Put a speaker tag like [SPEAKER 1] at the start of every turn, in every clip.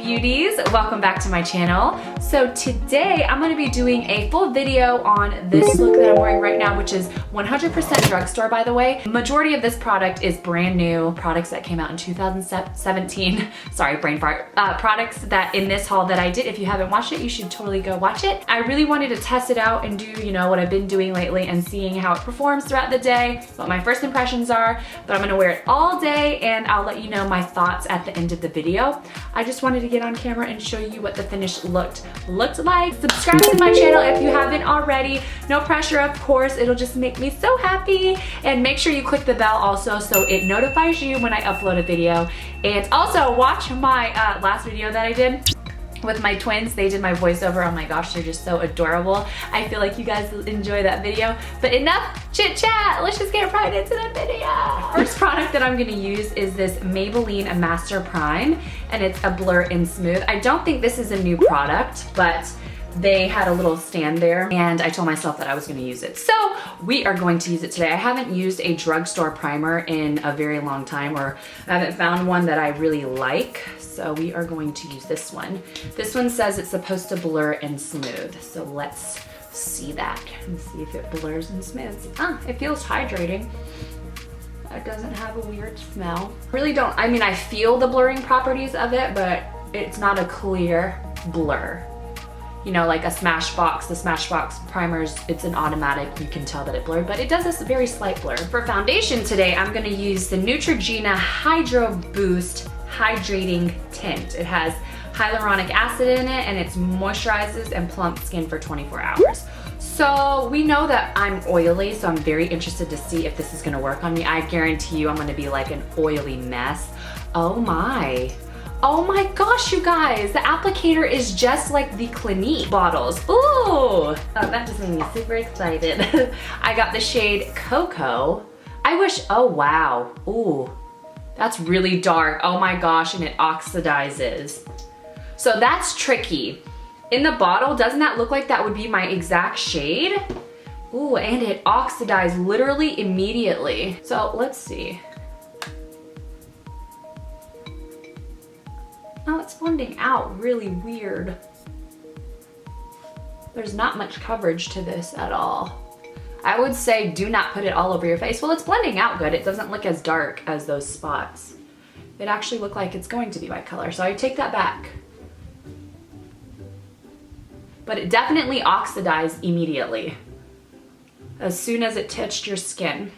[SPEAKER 1] beauties, welcome back to my channel. So today I'm going to be doing a full video on this look that I'm wearing right now, which is 100% drugstore, by the way. Majority of this product is brand new products that came out in 2017. Sorry, brain fart. Products that in this haul that I did. If you haven't watched it, you should totally go watch it. I really wanted to test it out and do, you know, what I've been doing lately and seeing how it performs throughout the day, what my first impressions are, but I'm going to wear it all day and I'll let you know my thoughts at the end of the video. I just wanted to get on camera and show you what the finished looked like. Subscribe to my channel if you haven't already. No pressure, of course. It'll just make me so happy. And make sure you click the bell also so it notifies you when I upload a video. And also watch my last video that I did with my twins. They did my voiceover. Oh my gosh, they're just so adorable. I feel like you guys will enjoy that video. But enough chit chat, let's just get right into the video. First product that I'm gonna use is this Maybelline Master Prime, and it's a blur and smooth. I don't think this is a new product, but they had a little stand there and I told myself that I was gonna use it. So we are going to use it today. I haven't used a drugstore primer in a very long time, or I haven't found one that I really like. So we are going to use this one. This one says it's supposed to blur and smooth. So let's see that and see if it blurs and smooths. It feels hydrating. It doesn't have a weird smell. Really don't, I mean, I feel the blurring properties of it, but it's not a clear blur. You know, like a Smashbox, the Smashbox primers, it's an automatic, you can tell that it blurred, but it does this very slight blur. For foundation today, I'm gonna use the Neutrogena Hydro Boost Hydrating Tint. It has hyaluronic acid in it and it moisturizes and plumps skin for 24 hours. So we know that I'm oily, so I'm very interested to see if this is gonna work on me. I guarantee you I'm gonna be like an oily mess. Oh my gosh, you guys, the applicator is just like the Clinique bottles. Ooh, oh, that just made me super excited. I got the shade Cocoa. I wish, oh wow, ooh, that's really dark. Oh my gosh, and it oxidizes. So that's tricky. In the bottle, doesn't that look like that would be my exact shade? Ooh, and it oxidized literally immediately. So let's see. Oh, it's blending out really weird. There's not much coverage to this at all. I would say do not put it all over your face. Well, it's blending out good. It doesn't look as dark as those spots. It actually looked like it's going to be my color, so I take that back. But it definitely oxidized immediately as soon as it touched your skin.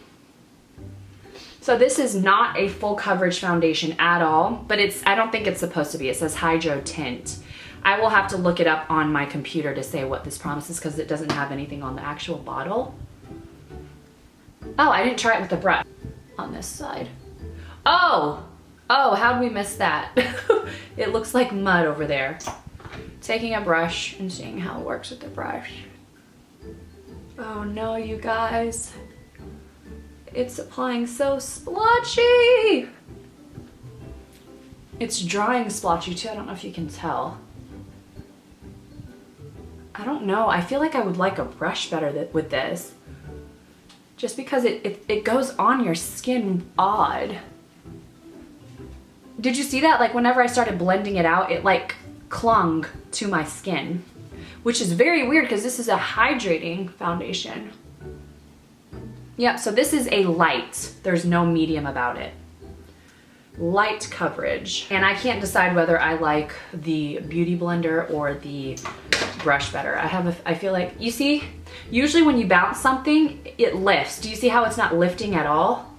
[SPEAKER 1] So this is not a full coverage foundation at all, but I don't think it's supposed to be. It says Hydro Tint. I will have to look it up on my computer to say what this promises because it doesn't have anything on the actual bottle. Oh, I didn't try it with the brush on this side. Oh, how did we miss that? It looks like mud over there. Taking a brush and seeing how it works with the brush. Oh no, you guys. It's applying so splotchy. It's drying splotchy too. I don't know if you can tell. I don't know. I feel like I would like a brush better with this. Just because it goes on your skin odd. Did you see that? Like whenever I started blending it out, it like clung to my skin, which is very weird because this is a hydrating foundation. Yep, so this is a light. There's no medium about it. Light coverage. And I can't decide whether I like the Beauty Blender or the brush better. I feel like, you see, usually when you bounce something, it lifts. Do you see how it's not lifting at all?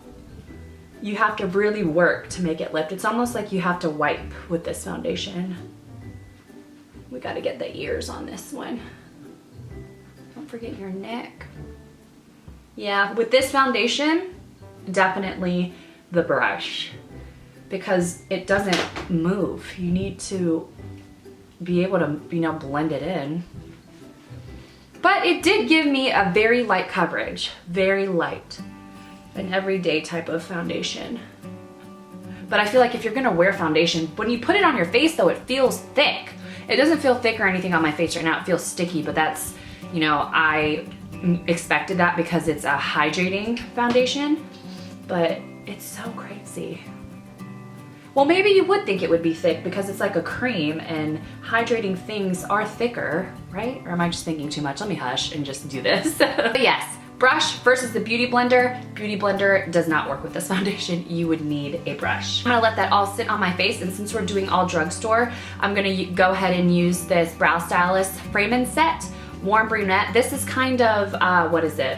[SPEAKER 1] You have to really work to make it lift. It's almost like you have to wipe with this foundation. We gotta get the ears on this one. Don't forget your neck. Yeah, with this foundation, definitely the brush because it doesn't move. You need to be able to, you know, blend it in. But it did give me a very light coverage, very light, an everyday type of foundation. But I feel like if you're gonna wear foundation, when you put it on your face though, it feels thick. It doesn't feel thick or anything on my face right now. It feels sticky, but that's, you know, I expected that because it's a hydrating foundation, but it's so crazy. Well, maybe you would think it would be thick because it's like a cream and hydrating things are thicker, right? Or am I just thinking too much? Let me hush and just do this. But yes, brush versus the Beauty Blender. Beauty Blender does not work with this foundation. You would need a brush. I'm gonna let that all sit on my face, and since we're doing all drugstore, I'm gonna go ahead and use this Brow Stylist Frame and Set Warm Brunette. This is kind of, what is it?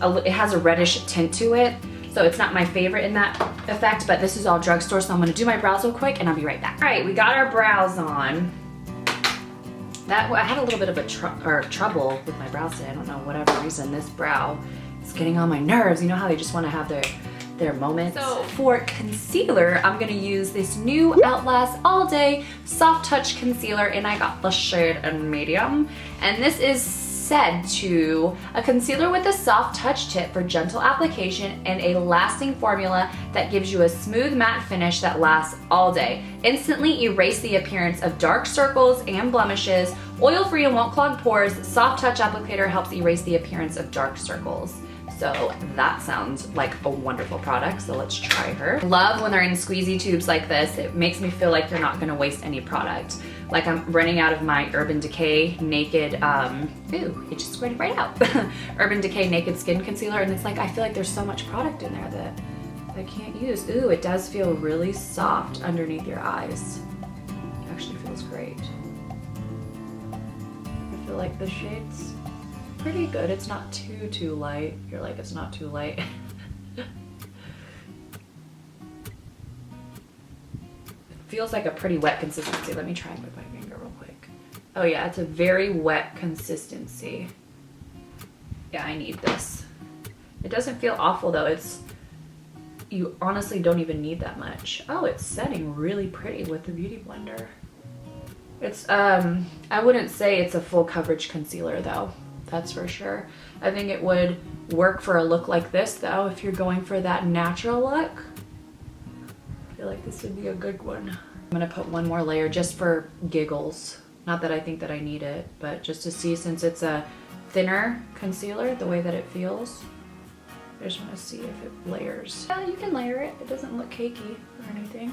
[SPEAKER 1] It has a reddish tint to it. So it's not my favorite in that effect, but this is all drugstore, so I'm gonna do my brows real quick and I'll be right back. All right, we got our brows on. I had a little bit of a trouble with my brows today. I don't know, whatever reason, this brow is getting on my nerves. You know how they just wanna have their moments? So for concealer, I'm gonna use this new Outlast All Day Soft Touch Concealer, and I got the shade in medium. And this is said to a concealer with a soft touch tip for gentle application and a lasting formula that gives you a smooth matte finish that lasts all day. Instantly erase the appearance of dark circles and blemishes. Oil-free and won't clog pores. Soft touch applicator helps erase the appearance of dark circles. So that sounds like a wonderful product, so let's try her. Love when they're in squeezy tubes like this. It makes me feel like you're not gonna waste any product. Like I'm running out of my Urban Decay Naked, ooh, it just squirted right out. Urban Decay Naked Skin Concealer, and it's like, I feel like there's so much product in there that I can't use. Ooh, it does feel really soft underneath your eyes. It actually feels great. I feel like the shade's pretty good. It's not too light. You're like, it's not too light. Feels like a pretty wet consistency. Let me try it with my finger real quick. Oh yeah, it's a very wet consistency. Yeah, I need this. It doesn't feel awful though. You honestly don't even need that much. Oh, it's setting really pretty with the Beauty Blender. It's, I wouldn't say it's a full coverage concealer though. That's for sure. I think it would work for a look like this though, if you're going for that natural look. I feel like this would be a good one. I'm gonna put one more layer just for giggles. Not that I think that I need it, but just to see, since it's a thinner concealer, the way that it feels. I just wanna see if it layers. Yeah, you can layer it. It doesn't look cakey or anything.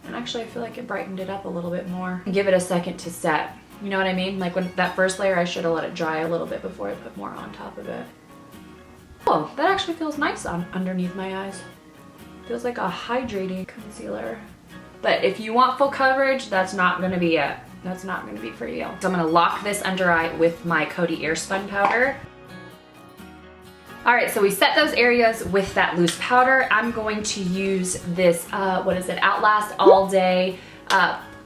[SPEAKER 1] And actually I feel like it brightened it up a little bit more. Give it a second to set. You know what I mean? Like when that first layer, I should have let it dry a little bit before I put more on top of it. Oh, that actually feels nice underneath my eyes. Feels like a hydrating concealer. But if you want full coverage, that's not gonna be it. That's not gonna be for you. So I'm gonna lock this under eye with my Coty Airspun powder. All right, so we set those areas with that loose powder. I'm going to use this, what is it, Outlast All Day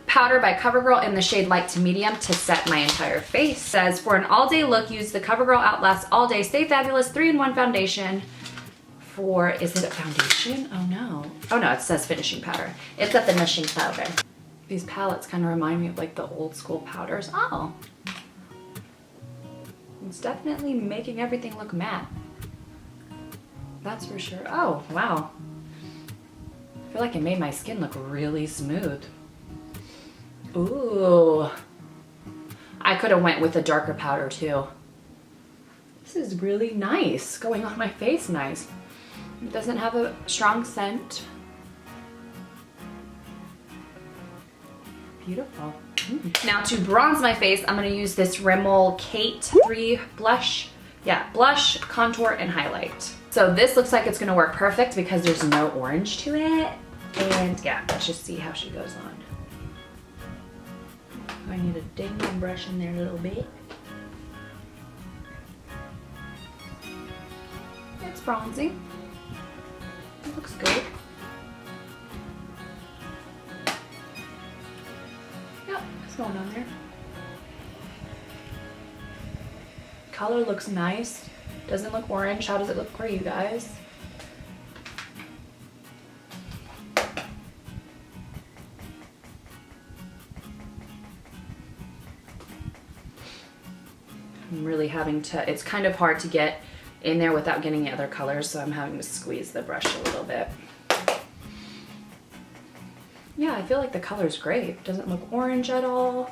[SPEAKER 1] powder by Covergirl in the shade light to medium to set my entire face. It says, for an all day look, use the Covergirl Outlast All Day Stay Fabulous 3-in-1 foundation. For, is it a foundation? Oh no. Oh no, it says finishing powder. It's a finishing powder. These palettes kind of remind me of like the old school powders. Oh. It's definitely making everything look matte. That's for sure. Oh, wow. I feel like it made my skin look really smooth. Ooh. I could have went with a darker powder too. This is really nice. Going on my face nice. It doesn't have a strong scent. Beautiful. Now to bronze my face, I'm gonna use this Rimmel Kate 3 blush. Yeah, blush, contour, and highlight. So this looks like it's gonna work perfect because there's no orange to it. And yeah, let's just see how she goes on. I need to ding my brush in there a little bit. It's bronzy. It looks good. Yep, it's going on there. Color looks nice. Doesn't look orange. How does it look for you guys? I'm really having to, it's kind of hard to get in there without getting the other colors, so I'm having to squeeze the brush a little bit. Yeah, I feel like the color's great. It doesn't look orange at all.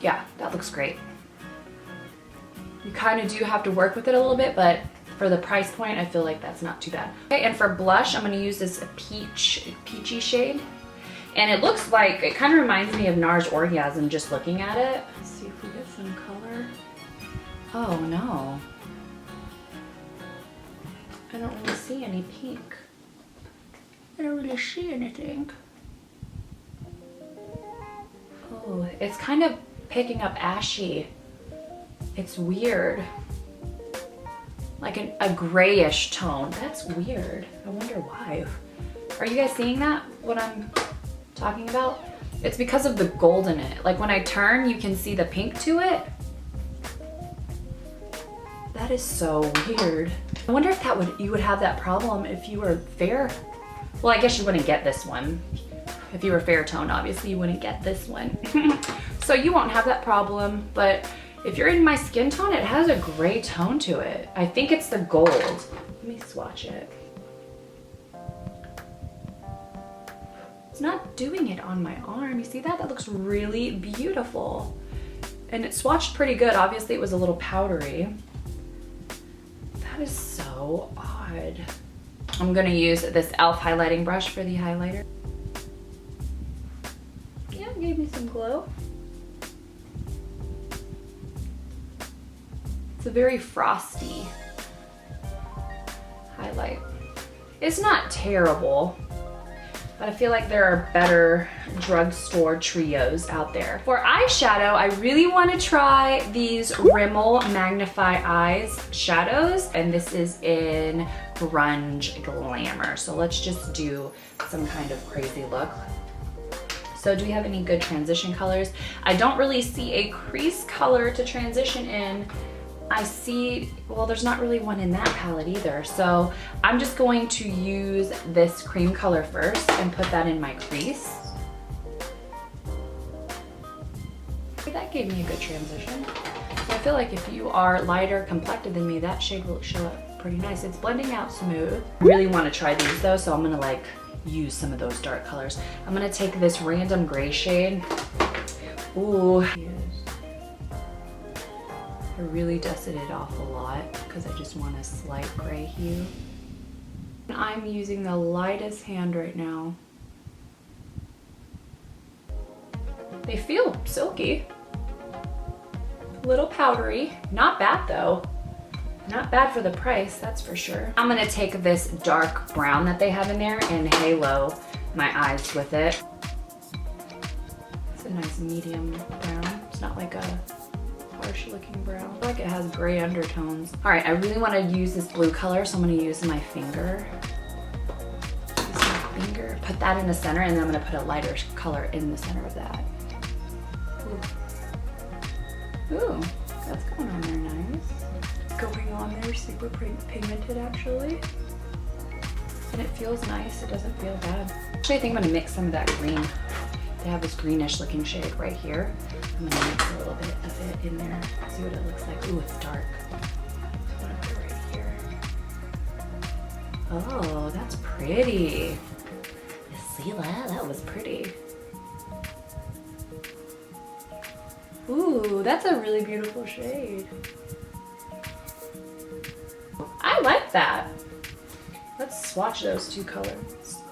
[SPEAKER 1] Yeah, that looks great. You kind of do have to work with it a little bit, but for the price point, I feel like that's not too bad. Okay, and for blush, I'm gonna use this peachy shade. And it looks like, it kind of reminds me of NARS Orgasm just looking at it. Let's see if we get some color. Oh no. I don't really see any pink. I don't really see anything. Oh, it's kind of picking up ashy. It's weird. Like a grayish tone. That's weird. I wonder why. Are you guys seeing that? What I'm talking about? It's because of the gold in it. Like when I turn, you can see the pink to it. That is so weird. I wonder if you would have that problem if you were fair. Well, I guess you wouldn't get this one. If you were fair toned, obviously you wouldn't get this one. So you won't have that problem, but if you're in my skin tone, it has a gray tone to it. I think it's the gold. Let me swatch it. It's not doing it on my arm. You see that? That looks really beautiful. And it swatched pretty good. Obviously it was a little powdery. That is so odd. I'm gonna use this e.l.f. highlighting brush for the highlighter. Yeah, it gave me some glow. It's a very frosty highlight. It's not terrible, but I feel like there are better drugstore trios out there. For eyeshadow, I really want to try these Rimmel Magnify Eyes shadows, and this is in Grunge Glamour. So let's just do some kind of crazy look. So do we have any good transition colors? I don't really see a crease color to transition in. I see, well, there's not really one in that palette either. So I'm just going to use this cream color first and put that in my crease. That gave me a good transition. So I feel like if you are lighter complected than me, that shade will show up pretty nice. It's blending out smooth. I really want to try these though, so I'm gonna like use some of those dark colors. I'm gonna take this random gray shade. Ooh. I really dusted it off a lot because I just want a slight gray hue. I'm using the lightest hand right now. They feel silky. A little powdery. Not bad though. Not bad for the price, that's for sure. I'm gonna take this dark brown that they have in there and halo my eyes with it. It's a nice medium brown. It's not like a harsh looking brown. I feel like it has gray undertones. All right, I really want to use this blue color, so I'm going to use my finger. Put that in the center, and then I'm going to put a lighter color in the center of that. Ooh, that's going on there nice. Going on there, super pigmented actually. And it feels nice, it doesn't feel bad. Actually, I think I'm going to mix some of that green. They have this greenish looking shade right here. I'm gonna mix a little bit of it in there. See what it looks like. Ooh, it's dark. So I'm gonna put it right here. Oh, that's pretty. You see that? That was pretty. Ooh, that's a really beautiful shade. I like that. Let's swatch those two colors.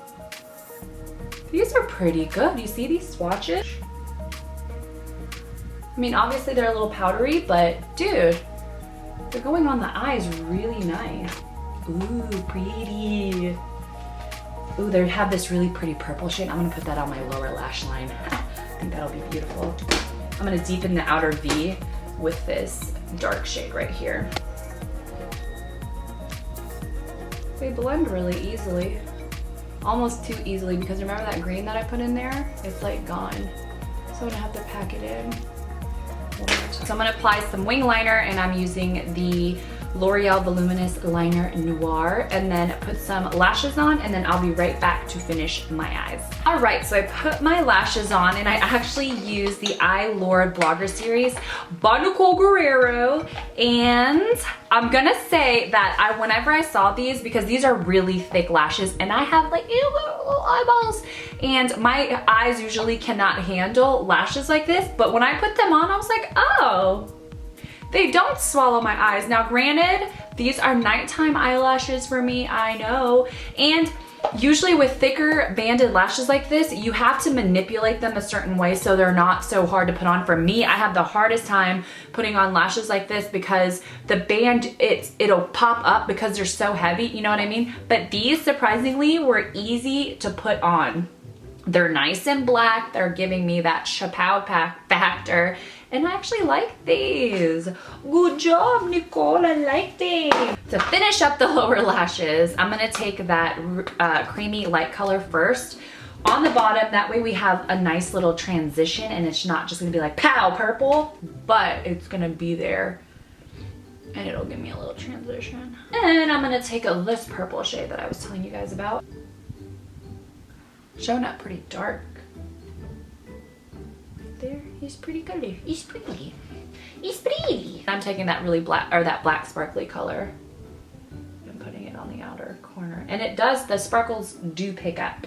[SPEAKER 1] These are pretty good. You see these swatches? I mean, obviously they're a little powdery, but dude, they're going on the eyes really nice. Ooh, pretty. Ooh, they have this really pretty purple shade. I'm gonna put that on my lower lash line. I think that'll be beautiful. I'm gonna deepen the outer V with this dark shade right here. They blend really easily. Almost too easily, because remember that green that I put in there? It's like gone. So I'm gonna have to pack it in. So I'm gonna apply some wing liner, and I'm using the L'Oreal Voluminous Liner Noir, and then put some lashes on, and then I'll be right back to finish my eyes. All right, so I put my lashes on, and I actually use the EYELURE Blogger Series by Nicole Guerriero, and I'm gonna say that whenever I saw these, because these are really thick lashes, and I have like little eyeballs, and my eyes usually cannot handle lashes like this, but when I put them on, I was like, oh, They don't swallow my eyes. Now granted, these are nighttime eyelashes for me, I know. And usually with thicker banded lashes like this, you have to manipulate them a certain way so they're not so hard to put on. For me, I have the hardest time putting on lashes like this because the band, it'll pop up because they're so heavy, you know what I mean? But these surprisingly were easy to put on. They're nice and black. They're giving me that chapeau factor. And I actually like these. Good job, Nicole, I like these. To finish up the lower lashes, I'm gonna take that creamy light color first on the bottom. That way we have a nice little transition and it's not just gonna be like pow, purple, but it's gonna be there and it'll give me a little transition. And I'm gonna take this purple shade that I was telling you guys about. Showing up pretty dark. There, he's pretty good. He's pretty. He's pretty. I'm taking that really black, or that black sparkly color and putting it on the outer corner. And it does, the sparkles do pick up.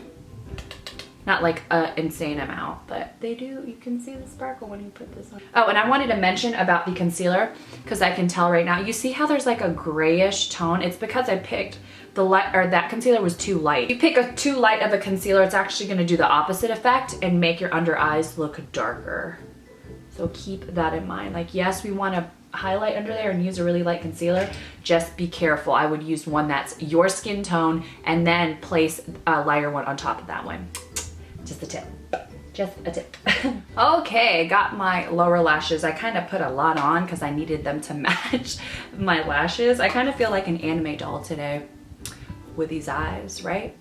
[SPEAKER 1] Not like an insane amount, but they do. You can see the sparkle when you put this on. Oh, and I wanted to mention about the concealer because I can tell right now. You see how there's like a grayish tone? It's because I picked the light, or that concealer was too light. If you pick a too light of a concealer, it's actually gonna do the opposite effect and make your under eyes look darker. So keep that in mind. Like, yes, we wanna highlight under there and use a really light concealer. Just be careful. I would use one that's your skin tone and then place a lighter one on top of that one. Just a tip. Just a tip. Okay, got my lower lashes. I kind of put a lot on because I needed them to match my lashes. I kind of feel like an anime doll today with these eyes, right?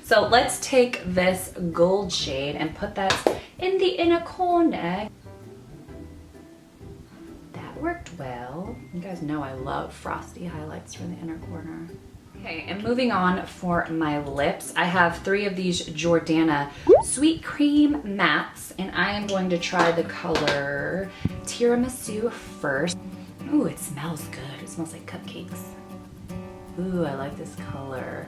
[SPEAKER 1] So let's take this gold shade and put that in the inner corner. That worked well. You guys know I love frosty highlights for the inner corner. Okay, and moving on for my lips, I have 3 of these Jordana Sweet Cream Mattes, and I am going to try the color Tiramisu first. Ooh, it smells good. It smells like cupcakes. Ooh, I like this color.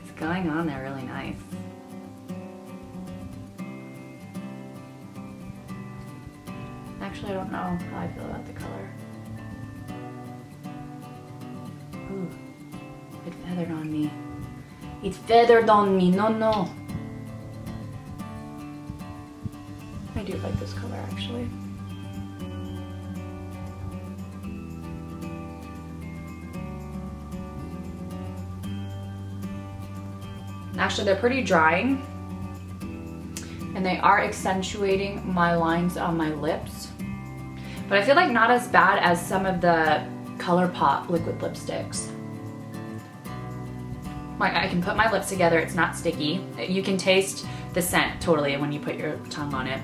[SPEAKER 1] It's going on there really nice. Actually, I don't know how I feel about the color. Ooh, it feathered on me. It feathered on me, no. I do like this color actually. Actually, they're pretty drying and they are accentuating my lines on my lips. But I feel like not as bad as some of the ColourPop liquid lipsticks. Like, I can put my lips together, it's not sticky. You can taste the scent totally when you put your tongue on it,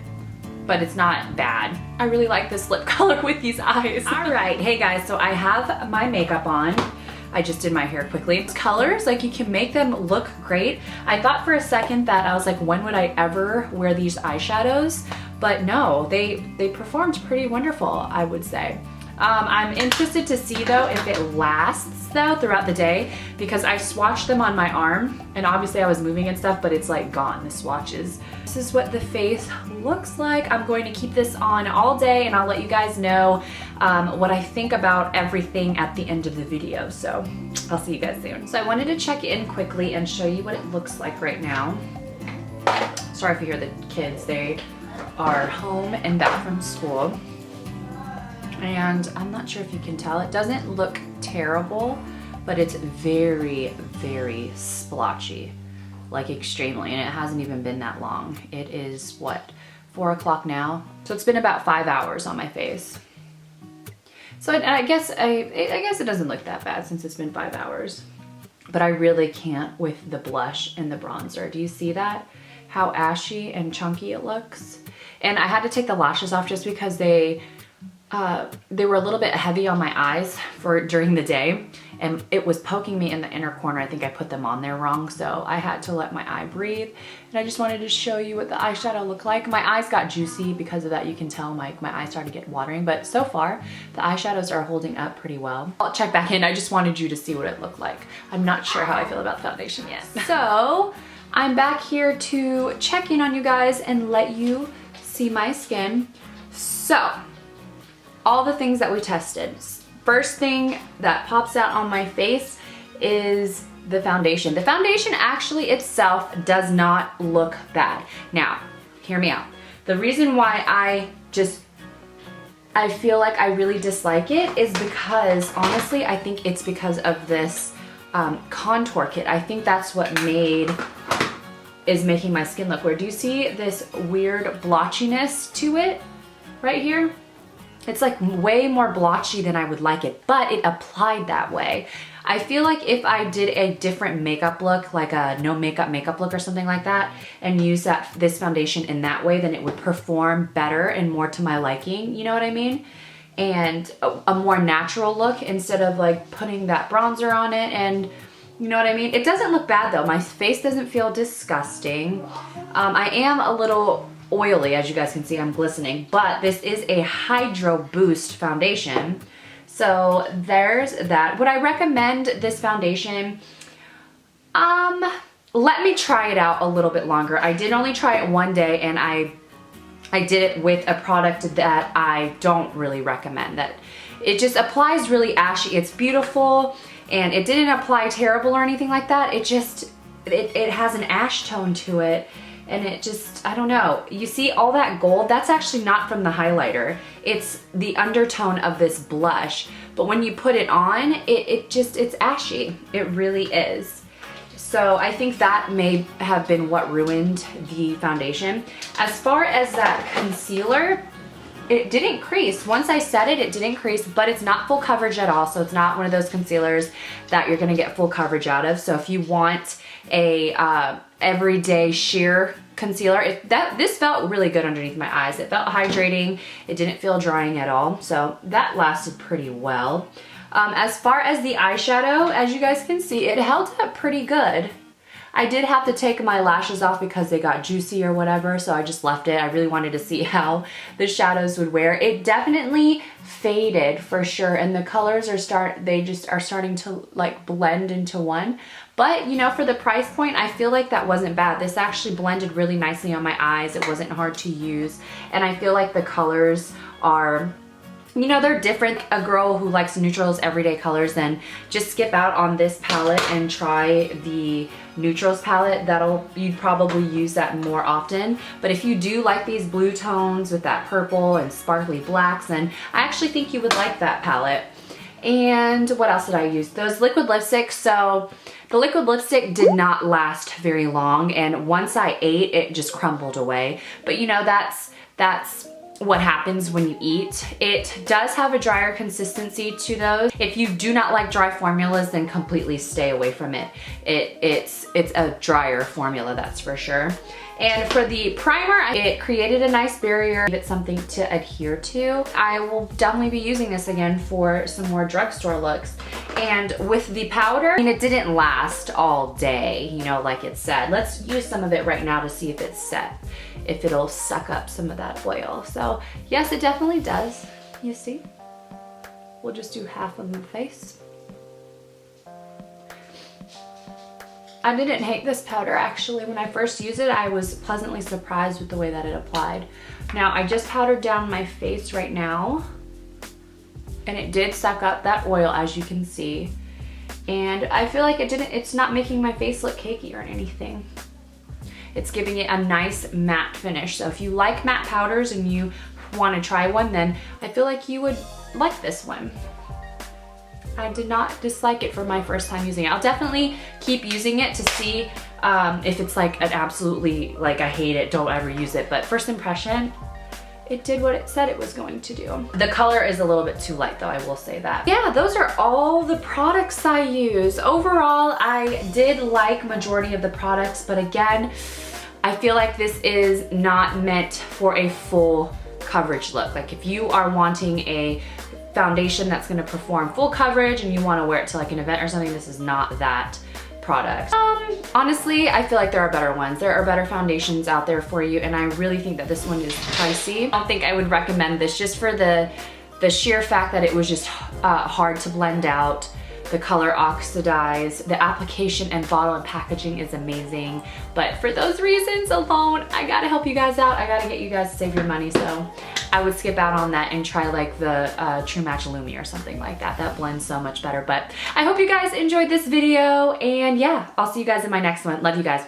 [SPEAKER 1] but it's not bad. I really like this lip color with these eyes. All right, hey guys, so I have my makeup on. I just did my hair quickly. These colors, like, you can make them look great. I thought for a second that I was like, when would I ever wear these eyeshadows? But no, they performed pretty wonderful, I would say. I'm interested to see though if it lasts though throughout the day, because I swatched them on my arm and obviously I was moving and stuff, but it's like gone, the swatches. This is what the face looks like. I'm going to keep this on all day and I'll let you guys know what I think about everything at the end of the video. So I'll see you guys soon. So I wanted to check in quickly and show you what it looks like right now. Sorry if you hear the kids, they are home and back from school. And I'm not sure if you can tell, it doesn't look terrible, but it's very, very splotchy, like extremely, and it hasn't even been that long. It is, what, 4 o'clock now? So it's been about 5 hours on my face. So I guess it doesn't look that bad since it's been 5 hours, but I really can't with the blush and the bronzer. Do you see that? How ashy and chunky it looks? And I had to take the lashes off just because they were a little bit heavy on my eyes during the day, and it was poking me in the inner corner. I think I put them on there wrong, so I had to let my eye breathe. And I just wanted to show you what the eyeshadow looked like. My eyes got juicy because of that. You can tell my eyes started to get watering, but so far the eyeshadows are holding up pretty well. I'll check back in. I just wanted you to see what it looked like. I'm not sure how I feel about the foundation yet. So I'm back here to check in on you guys and let you see my skin. So, all the things that we tested. First thing that pops out on my face is the foundation. The foundation actually itself does not look bad. Now, hear me out. The reason why I feel like I really dislike it is because, honestly, I think it's because of this contour kit. I think that's what is making my skin look weird. Do you see this weird blotchiness to it right here? It's like way more blotchy than I would like it, but it applied that way. I feel like if I did a different makeup look, like a no makeup look or something like that, and use this foundation in that way, then it would perform better and more to my liking, you know what I mean? And a more natural look instead of like putting that bronzer on it, and you know what I mean? It doesn't look bad though. My face doesn't feel disgusting. I am a little oily, as you guys can see, I'm glistening, but this is a Hydro Boost foundation. So there's that. Would I recommend this foundation? Let me try it out a little bit longer. I did only try it one day, and I did it with a product that I don't really recommend. That it just applies really ashy. It's beautiful, and it didn't apply terrible or anything like that. It just, it has an ash tone to it. And it just, I don't know. You see all that gold? That's actually not from the highlighter. It's the undertone of this blush. But when you put it on, it's ashy. It really is. So I think that may have been what ruined the foundation. As far as that concealer, it didn't crease. Once I set it, it didn't crease, but it's not full coverage at all. So it's not one of those concealers that you're gonna get full coverage out of. So if you want a everyday sheer concealer, this felt really good underneath my eyes. It felt hydrating. It didn't feel drying at all. So that lasted pretty well. As far as the eyeshadow, as you guys can see, it held up pretty good. I did have to take my lashes off because they got juicy or whatever, so I just left it. I really wanted to see how the shadows would wear. It definitely faded for sure, and the colors are starting to like blend into one. But you know, for the price point, I feel like that wasn't bad. This actually blended really nicely on my eyes. It wasn't hard to use, and I feel like the colors are, you know, they're different. A girl who likes neutrals, everyday colors, then just skip out on this palette and try the neutrals palette. You'd probably use that more often. But if you do like these blue tones with that purple and sparkly blacks, then I actually think you would like that palette. And what else did I use? Those liquid lipsticks. So the liquid lipstick did not last very long, and once I ate, it just crumbled away. But you know, that's what happens when you eat. It does have a drier consistency to those. If you do not like dry formulas, then completely stay away from it. It's a drier formula, that's for sure. And for the primer, it created a nice barrier. Give it something to adhere to. I will definitely be using this again for some more drugstore looks. And with the powder, I mean, it didn't last all day, you know, like it said. Let's use some of it right now to see if it's set, if it'll suck up some of that oil. So yes, it definitely does. You see? We'll just do half of the face. I didn't hate this powder actually. When I first used it, I was pleasantly surprised with the way that it applied. Now, I just powdered down my face right now, and it did suck up that oil, as you can see. And I feel like it's not making my face look cakey or anything. It's giving it a nice matte finish. So if you like matte powders and you want to try one, then I feel like you would like this one. I did not dislike it for my first time using it. I'll definitely keep using it to see if it's like an absolutely, like, I hate it, don't ever use it. But first impression, it did what it said it was going to do. The color is a little bit too light though, I will say that. Yeah, those are all the products I use. Overall, I did like majority of the products, but again, I feel like this is not meant for a full coverage look. Like if you are wanting a foundation that's gonna perform full coverage and you wanna wear it to like an event or something, this is not that product. Honestly, I feel like there are better ones. There are better foundations out there for you, and I really think that this one is pricey. I don't think I would recommend this just for the sheer fact that it was just hard to blend out. the color oxidized, the application and bottle and packaging is amazing. But for those reasons alone, I gotta help you guys out. I gotta get you guys to save your money. So I would skip out on that and try like the True Match Lumi or something like that. That blends so much better. But I hope you guys enjoyed this video, and yeah, I'll see you guys in my next one. Love you guys.